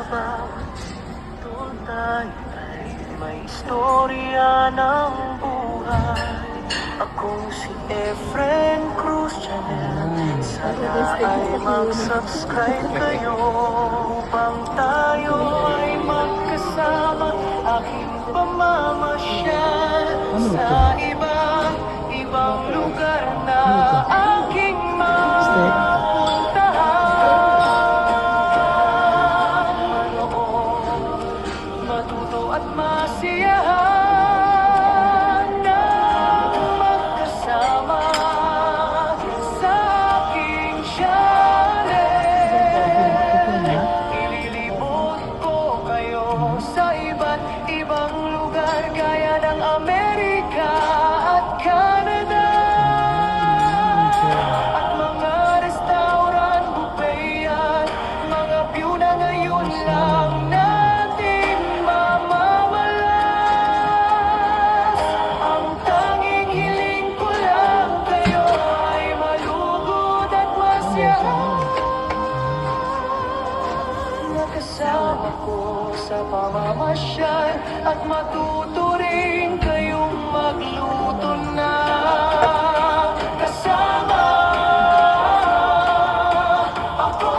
Doon tayo ay may istorya ng buhay. Akong si Efren Cruz Channel. Sana ay mag-subscribe kayo upang tayo ay magkasama. Aking pamamasyal sa ibang lugar na aking mapuntahan. Manood, matuto at masiyahan na magkasama sa aking channel. Ililibot ko kayo sa iba't ibang lugar gaya ng Amerika at Canada. At mga restaurant, buffet at mga view na ngayon lang natin mamamalas. Ang tanging hiling ko lang kayo ay malugod at masyahan. Nakasama ko sa pamamasyal at matuto rin kayong magluto na kasama ako.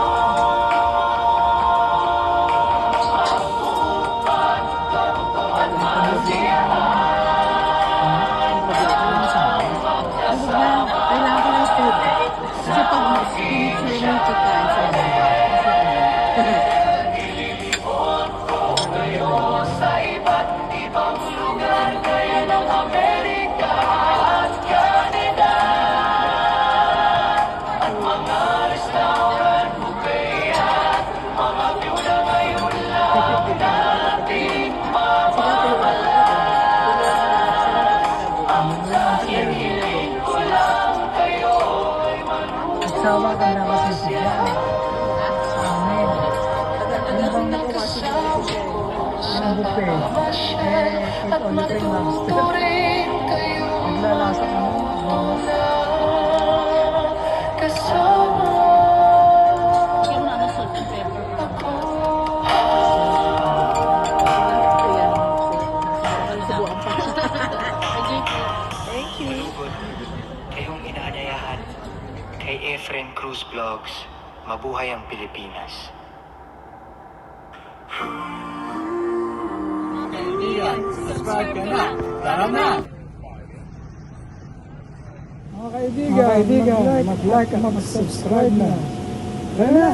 Matupad, totoo at masiyahan magkasama. Kailangan ko ng scoop. Kasi pag mag-scoop sa yung chicken, Ililibot ko kayo sa iba't ibang lugar gaya ng Amerika at Canada. At mga restaurant, buffet at mga view na ngayon lang natin mamamalas. Ang tanging hiling ko lang kayo ay asawa ka na kasi siya. Amen. ang nakasama ko sa pamamasyal at matuto rin kayo Naglalasa ka mo. na kasama ako. Thank you. Kayong inaanyayahan kay Efren Cruz Vlogs. Mabuhay ang Pilipinas. Kaibigan, subscribe ka na. Tara na! Mga kaibigan, mag-like at mag-subscribe na. Tara na!